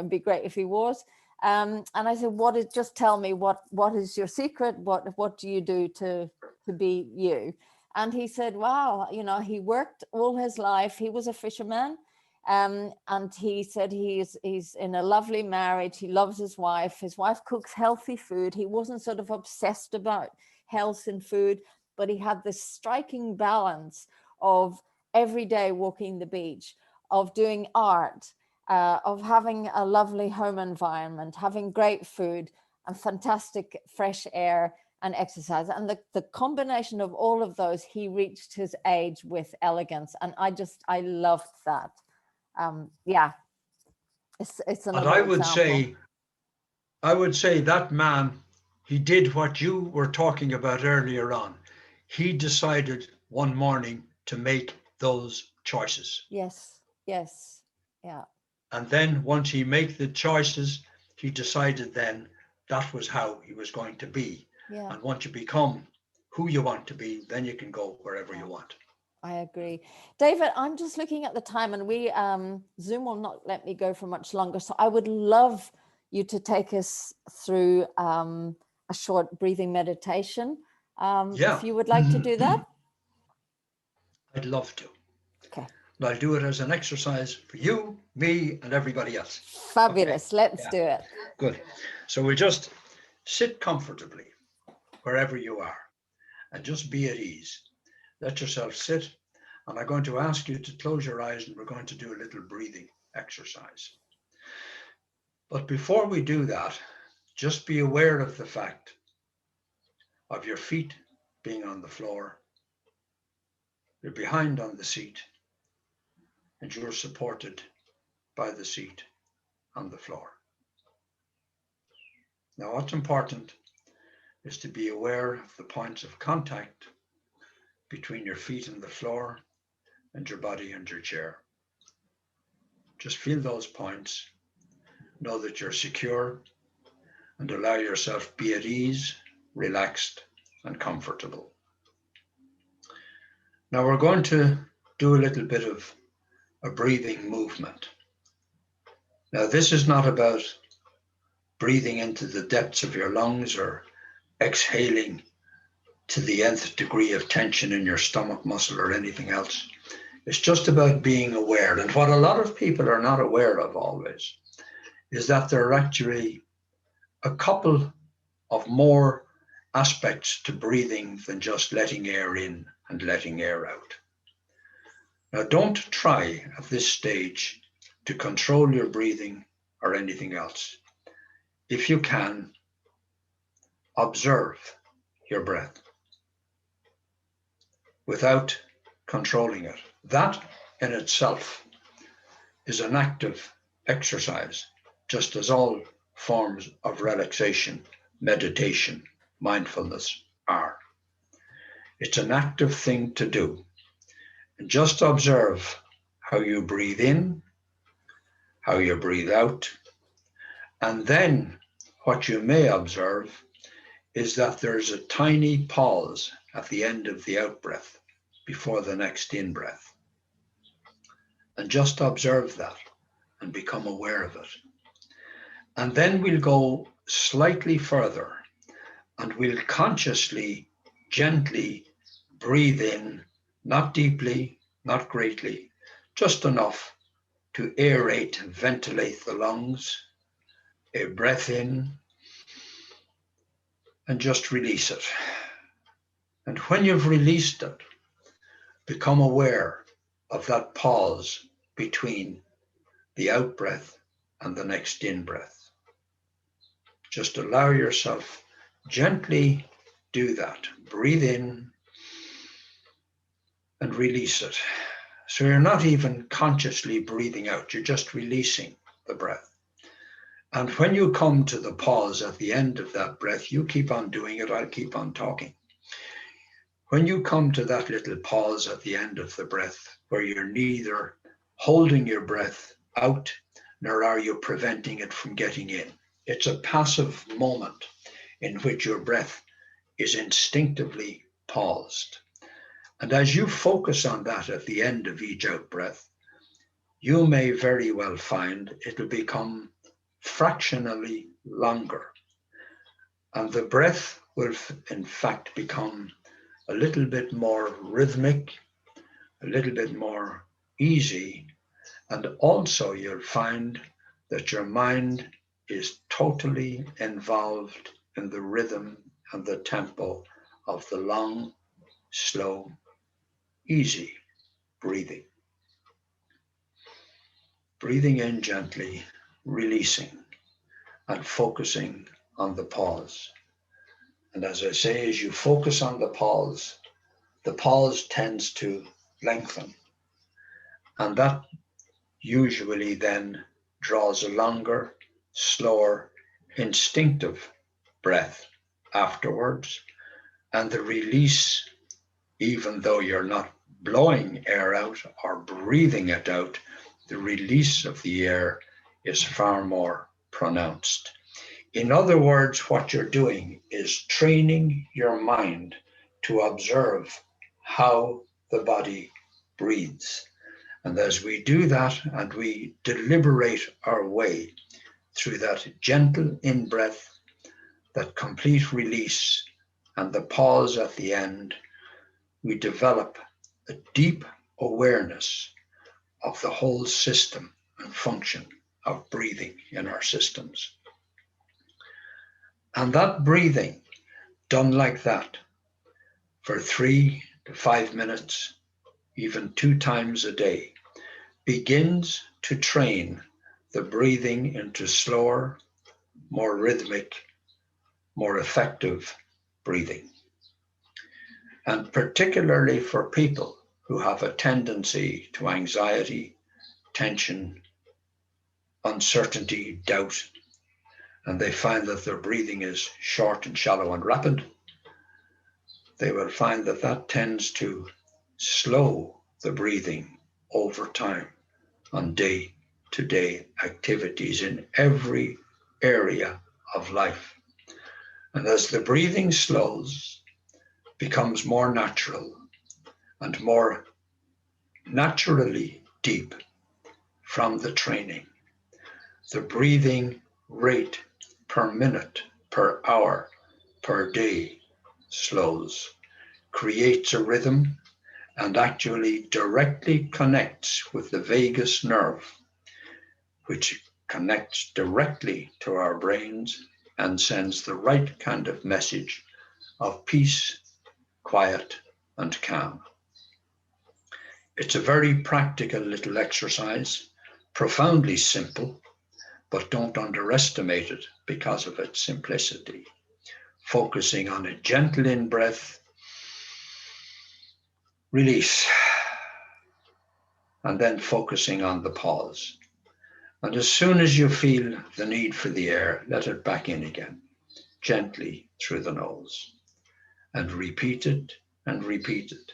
be great if he was. And I said, just tell me what is your secret? What do you do to be you? And he said, wow, he worked all his life. He was a fisherman. And he said he's in a lovely marriage. He loves his wife. His wife cooks healthy food. He wasn't sort of obsessed about health and food, but he had this striking balance of every day walking the beach, of doing art, of having a lovely home environment, having great food and fantastic fresh air and exercise. And the combination of all of those, he reached his age with elegance. And I loved that. It's another example. I would say that man, he did what you were talking about earlier on. He decided one morning to make those choices. Yes. Yeah. And then once he made the choices, he decided then that was how he was going to be. Yeah. And once you become who you want to be, then you can go wherever you want. I agree. David, I'm just looking at the time, and we Zoom will not let me go for much longer. So I would love you to take us through a short breathing meditation. If you would like to do that. I'd love to. Okay. But I'll do it as an exercise for you, me, and everybody else. Fabulous. Okay. Let's do it. Good. So we'll just sit comfortably wherever you are and just be at ease. Let yourself sit, and I'm going to ask you to close your eyes, and we're going to do a little breathing exercise. But before we do that, just be aware of the fact of your feet being on the floor, you're behind on the seat, and you're supported by the seat on the floor. Now, what's important is to be aware of the points of contact between your feet and the floor and your body and your chair. Just feel those points, know that you're secure, and allow yourself be at ease, relaxed, and comfortable. Now we're going to do a little bit of a breathing movement. Now this is not about breathing into the depths of your lungs or exhaling to the nth degree of tension in your stomach muscle or anything else. It's just about being aware. And what a lot of people are not aware of always is that there are actually a couple of more aspects to breathing than just letting air in and letting air out. Now, don't try at this stage to control your breathing or anything else. If you can, observe your breath without controlling it. That in itself is an active exercise, just as all forms of relaxation, meditation, mindfulness are. It's an active thing to do. And just observe how you breathe in, how you breathe out. And then what you may observe is that there's a tiny pause at the end of the out breath before the next in breath. And just observe that and become aware of it. And then we'll go slightly further and we'll consciously, gently breathe in, not deeply, not greatly, just enough to aerate, ventilate the lungs, a breath in, and just release it. And when you've released it, become aware of that pause between the out breath and the next in breath. Just allow yourself gently do that. Breathe in and release it. So you're not even consciously breathing out, you're just releasing the breath. And when you come to the pause at the end of that breath, you keep on doing it, I'll keep on talking. When you come to that little pause at the end of the breath, where you're neither holding your breath out, nor are you preventing it from getting in. It's a passive moment in which your breath is instinctively paused. And as you focus on that at the end of each out breath, you may very well find it'll become fractionally longer. And the breath will in fact become a little bit more rhythmic, a little bit more easy. And also you'll find that your mind is totally involved in the rhythm and the tempo of the long, slow, easy breathing. Breathing in gently, releasing, and focusing on the pause. And as I say, as you focus on the pause tends to lengthen. And that usually then draws a longer, slower, instinctive breath afterwards. And the release, even though you're not blowing air out or breathing it out, the release of the air is far more pronounced. In other words, what you're doing is training your mind to observe how the body breathes. And as we do that and we deliberate our way through that gentle in-breath, that complete release, and the pause at the end, we develop a deep awareness of the whole system and function of breathing in our systems. And that breathing done like that for 3 to 5 minutes, even 2 times a day, begins to train the breathing into slower, more rhythmic, more effective breathing. And particularly for people who have a tendency to anxiety, tension, uncertainty, doubt, and they find that their breathing is short and shallow and rapid, they will find that that tends to slow the breathing over time on day-to-day activities in every area of life. And as the breathing slows, becomes more natural and more naturally deep from the training, the breathing rate per minute, per hour, per day slows, creates a rhythm, and actually directly connects with the vagus nerve, which connects directly to our brains and sends the right kind of message of peace, quiet, and calm. It's a very practical little exercise, profoundly simple, but don't underestimate it because of its simplicity. Focusing on a gentle in-breath, release, and then focusing on the pause. And as soon as you feel the need for the air, let it back in again, gently through the nose. And repeat it and repeat it.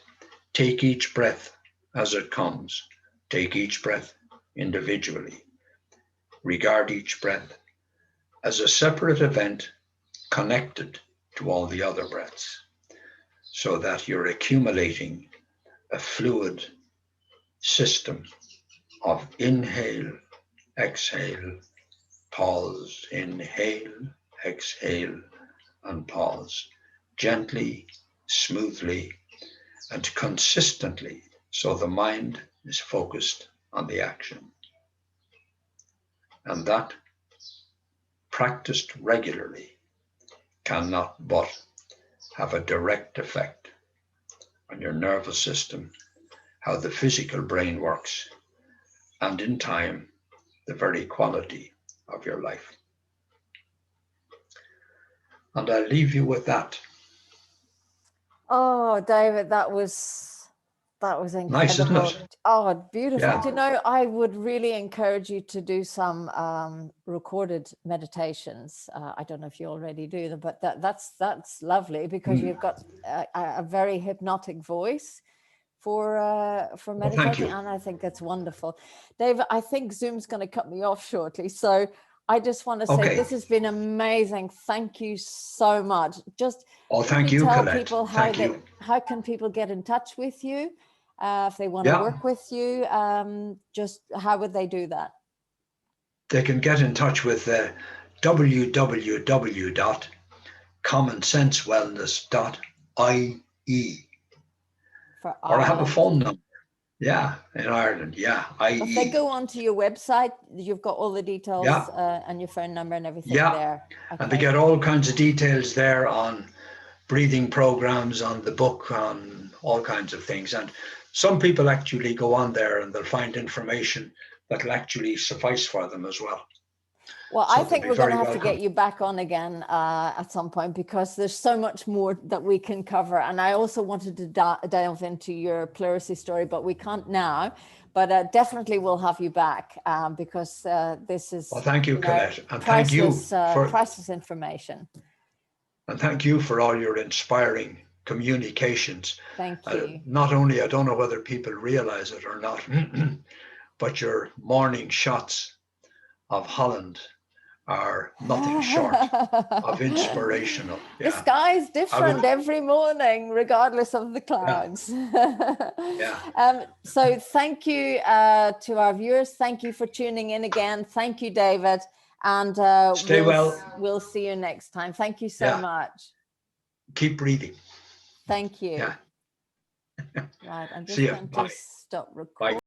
Take each breath as it comes. Take each breath individually. Regard each breath as a separate event connected to all the other breaths, so that you're accumulating a fluid system of inhale, exhale, pause, inhale, exhale, and pause, gently, smoothly, and consistently, so the mind is focused on the action. And that, practiced regularly, cannot but have a direct effect on your nervous system, how the physical brain works, and in time, the very quality of your life. And I'll leave you with that. Oh, David, that was incredible. Nice, isn't it? Oh, beautiful. Yeah. Do you know, I would really encourage you to do some recorded meditations. I don't know if you already do them, but that's lovely, because you've got a very hypnotic voice for meditating, and I think that's wonderful. David, I think Zoom's going to cut me off shortly, so I just want to say this has been amazing. Thank you so much. Just thank you, tell Colette. people how can people get in touch with you if they want to work with you. Just how would they do that? They can get in touch with www.commonsensewellness.ie. Or I have a phone number. Yeah, in Ireland. Yeah, IE. If they go onto your website, you've got all the details and your phone number and everything there. Okay. And they get all kinds of details there on breathing programs, on the book, on all kinds of things. And some people actually go on there and they'll find information that'll actually suffice for them as well. Well, so I think we're going to have to get you back on again at some point, because there's so much more that we can cover. And I also wanted to delve into your pleurisy story, but we can't now. But definitely we'll have you back because this is thank you, Colette. And priceless, thank you for priceless information. And thank you for all your inspiring communications. Thank you. Not only, I don't know whether people realize it or not, but your morning shots of Holland are nothing short of inspirational. The sky is different every morning, regardless of the clouds. So thank you to our viewers. Thank you for tuning in again. Thank you, David. And stay well. We'll see you next time. Thank you so much. Keep breathing. Thank you. Right, I'm just going to stop recording.